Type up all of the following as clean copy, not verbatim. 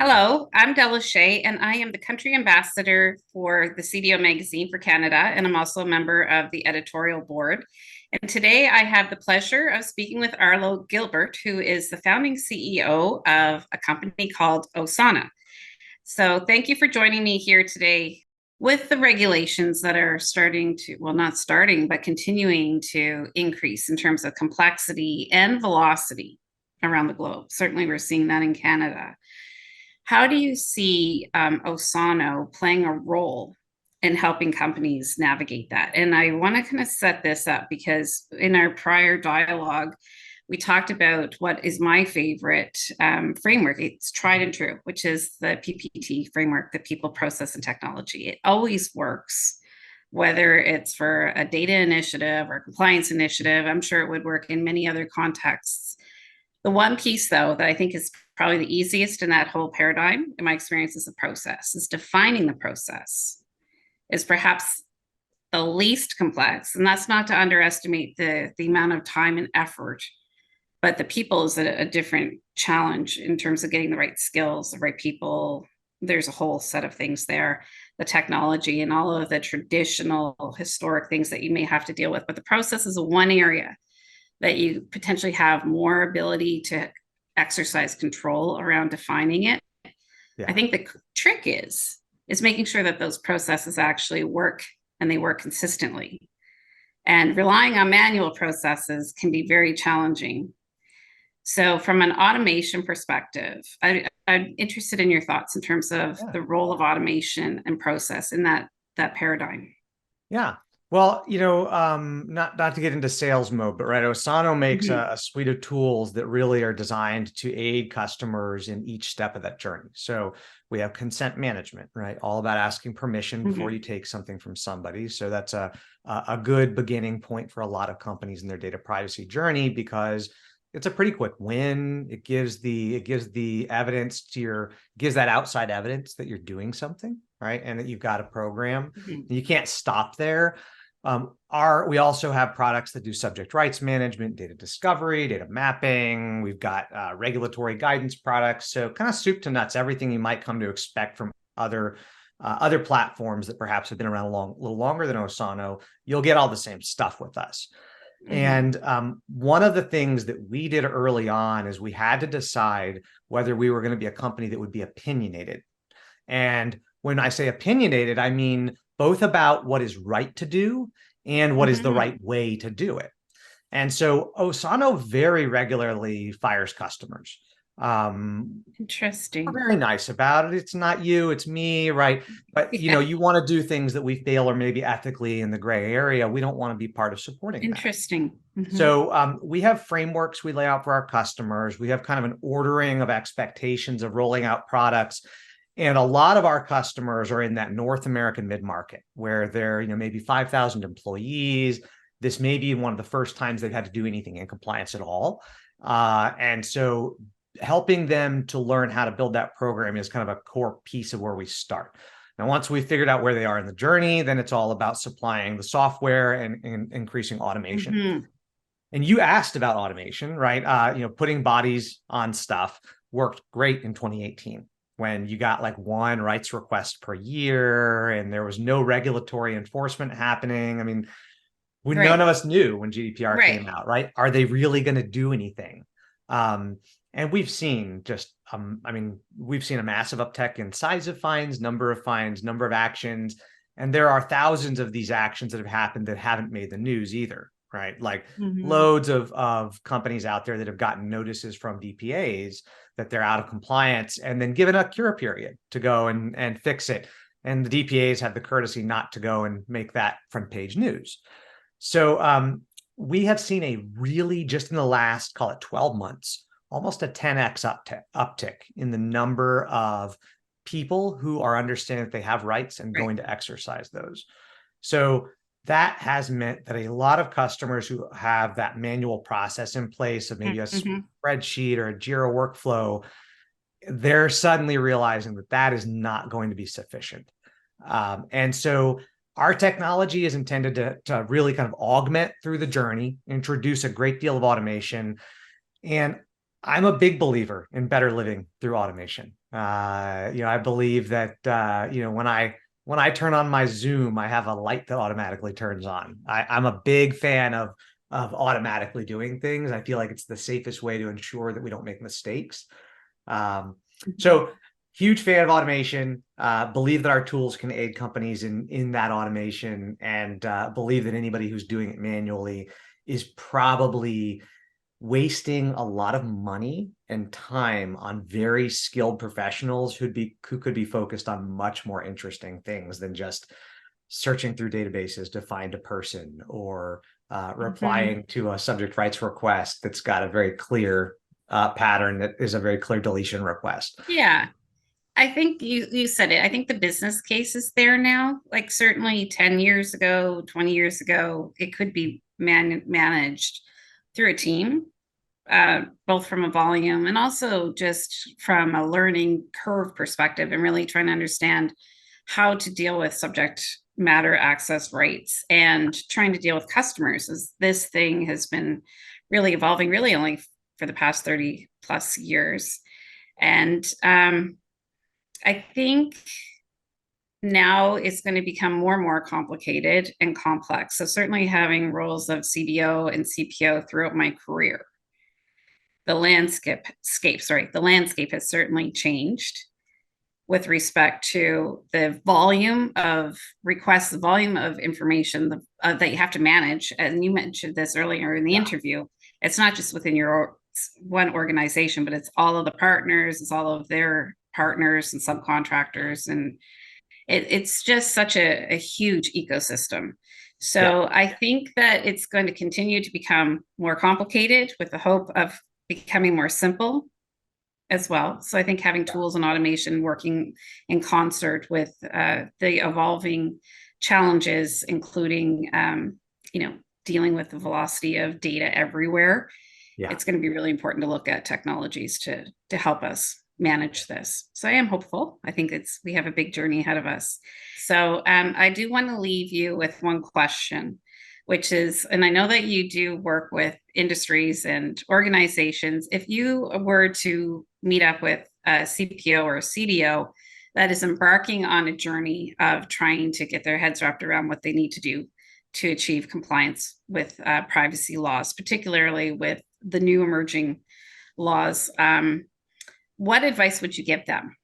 Hello, I'm Della Shea, and I am the country ambassador for the CDO magazine for Canada, and I'm also a member of the editorial board. And today I have the pleasure of speaking with Arlo Gilbert, who is the founding CEO of a company called Osano. So thank you for joining me here today. With the regulations that are starting to, well, not starting, but continuing to increase in terms of complexity and velocity around the globe. Certainly, we're seeing that in Canada. How do you see Osano playing a role in helping companies navigate that? And I want to kind of set this up because in our prior dialogue, we talked about what is my favorite framework. It's tried and true, which is the PPT framework, the people, process, and technology. It always works, whether it's for a data initiative or compliance initiative. I'm sure it would work in many other contexts. The one piece, though, that I think is probably the easiest in that whole paradigm, in my experience, is the process, is defining the process, is perhaps the least complex. And that's not to underestimate the amount of time and effort, but the people is a different challenge in terms of getting the right skills, the right people. There's a whole set of things there, the technology and all of the traditional historic things that you may have to deal with. But the process is one area that you potentially have more ability to exercise control around defining it. Yeah. I think the trick is making sure that those processes actually work and they work consistently. And relying on manual processes can be very challenging. So from an automation perspective, I'm interested in your thoughts in terms of the role of automation and process in that paradigm. Yeah. Well, not to get into sales mode, but right, Osano makes a suite of tools that really are designed to aid customers in each step of that journey. So we have consent management, right? All about asking permission before you take something from somebody. So that's a good beginning point for a lot of companies in their data privacy journey, because it's a pretty quick win. It gives the evidence gives that outside evidence that you're doing something, right? And that you've got a program. You can't stop there. We also have products that do subject rights management, data discovery, data mapping. We've got regulatory guidance products. So kind of soup to nuts, everything you might come to expect from other platforms that perhaps have been around a little longer than Osano. You'll get all the same stuff with us. And one of the things that we did early on is we had to decide whether we were going to be a company that would be opinionated. And when I say opinionated, I mean both about what is right to do and what is the right way to do it. And so Osano very regularly fires customers. Interesting. We're very nice about it. It's not you, it's me, right? But you want to do things that we feel are maybe ethically in the gray area. We don't want to be part of supporting Interesting. that. So we have frameworks we lay out for our customers. We have kind of an ordering of expectations of rolling out products. And a lot of our customers are in that North American mid-market where they're, maybe 5,000 employees. This may be one of the first times they've had to do anything in compliance at all. And so helping them to learn how to build that program is kind of a core piece of where we start. Now, once we figured out where they are in the journey, then it's all about supplying the software and increasing automation. And you asked about automation, right? Putting bodies on stuff worked great in 2018. When you got like one rights request per year and there was no regulatory enforcement happening. I mean, none of us knew when GDPR came out, right? Are they really going to do anything? And we've seen we've seen a massive uptick in size of fines, number of actions. And there are thousands of these actions that have happened that haven't made the news either, right? Like loads of companies out there that have gotten notices from DPAs that they're out of compliance and then given a cure period to go and fix it. And the DPAs have the courtesy not to go and make that front page news. So we have seen a really, just in the last, call it 12 months, almost a 10x uptick in the number of people who are understanding that they have rights and going to exercise those. So that has meant that a lot of customers who have that manual process in place of maybe a spreadsheet or a Jira workflow, they're suddenly realizing that that is not going to be sufficient. And so our technology is intended to really kind of augment through the journey, introduce a great deal of automation. And I'm a big believer in better living through automation. I believe that when I turn on my Zoom, I have a light that automatically turns on. I'm a big fan of automatically doing things. I feel like it's the safest way to ensure that we don't make mistakes. So huge fan of automation. Believe that our tools can aid companies in that automation, and believe that anybody who's doing it manually is probably wasting a lot of money and time on very skilled professionals who could be focused on much more interesting things than just searching through databases to find a person, or replying to a subject rights request that's got a very clear pattern that is a very clear deletion request. Yeah. I think you said it. I think the business case is there now. Like certainly 10 years ago, 20 years ago, it could be managed through a team, both from a volume and also just from a learning curve perspective, and really trying to understand how to deal with subject matter access rights and trying to deal with customers, as this thing has been really evolving really only for the past 30 plus years. And I think now it's going to become more and more complicated and complex. So certainly having roles of CDO and CPO throughout my career, the landscape has certainly changed with respect to the volume of requests, the volume of information that you have to manage. And you mentioned this earlier in the interview. It's not just within your one organization, but it's all of the partners, it's all of their partners and subcontractors, and it's just such a huge ecosystem. Yeah. So I think that it's going to continue to become more complicated with the hope of becoming more simple as well. So I think having tools and automation working in concert with the evolving challenges, including dealing with the velocity of data everywhere, Yeah. it's going to be really important to look at technologies to help us manage this. So I am hopeful. I think we have a big journey ahead of us. So I do want to leave you with one question, which is, and I know that you do work with industries and organizations. If you were to meet up with a CPO or a CDO that is embarking on a journey of trying to get their heads wrapped around what they need to do to achieve compliance with privacy laws, particularly with the new emerging laws, what advice would you give them?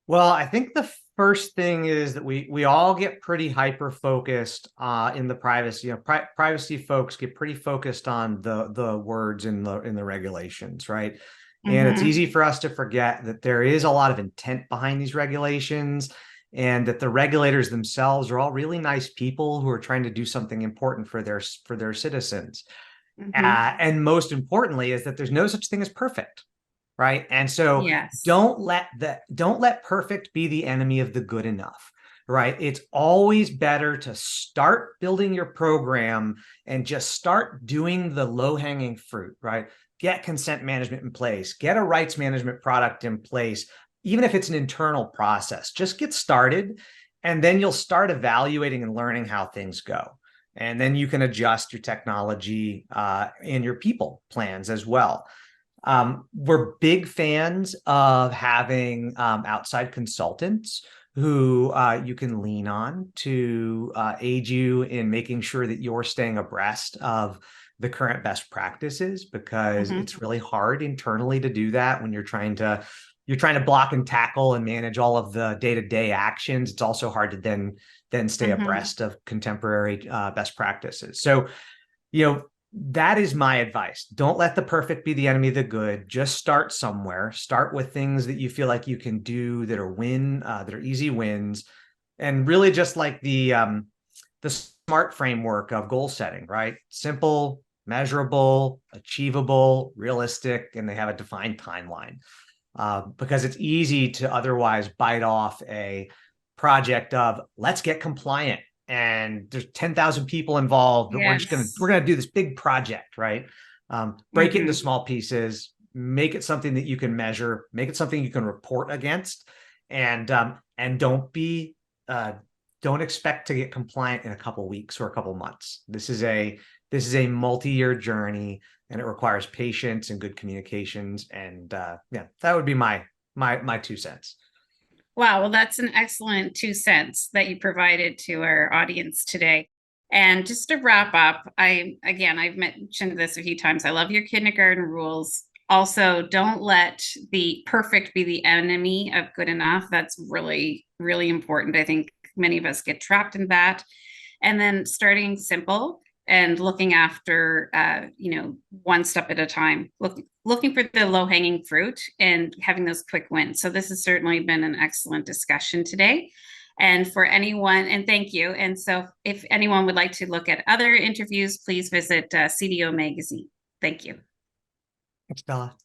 Well, I think the first thing is that we all get pretty hyper focused in the privacy. Privacy folks get pretty focused on the words in the regulations, right? And it's easy for us to forget that there is a lot of intent behind these regulations, and that the regulators themselves are all really nice people who are trying to do something important for their citizens. And most importantly is that there's no such thing as perfect. Right. And so Yes. don't let perfect be the enemy of the good enough. Right. It's always better to start building your program and just start doing the low-hanging fruit. Right. Get consent management in place, get a rights management product in place, even if it's an internal process. Just get started, and then you'll start evaluating and learning how things go. And then you can adjust your technology and your people plans as well. We're big fans of having outside consultants who you can lean on to aid you in making sure that you're staying abreast of the current best practices, because it's really hard internally to do that when you're trying to block and tackle and manage all of the day-to-day actions. It's also hard to then stay abreast of contemporary best practices. So, that is my advice. Don't let the perfect be the enemy of the good. Just start somewhere. Start with things that you feel like you can do that are easy wins, and really just like the SMART framework of goal setting, right? Simple, measurable, achievable, realistic, and they have a defined timeline. Because it's easy to otherwise bite off a project of let's get compliant, and there's 10,000 people involved, but we're gonna do this big project, right? Break it into small pieces, make it something that you can measure, make it something you can report against, and don't expect to get compliant in a couple weeks or a couple months. This is a this is a multi-year journey, and it requires patience and good communications. And yeah, that would be my 2 cents. Wow, well, that's an excellent 2 cents that you provided to our audience today. And just to wrap up, I've mentioned this a few times. I love your kindergarten rules. Also, don't let the perfect be the enemy of good enough. That's really, really important. I think many of us get trapped in that. And then starting simple and looking after, one step at a time, looking for the low hanging fruit and having those quick wins. So this has certainly been an excellent discussion today. And for anyone, and thank you. And so if anyone would like to look at other interviews, please visit CDO Magazine. Thank you. Thanks, Della.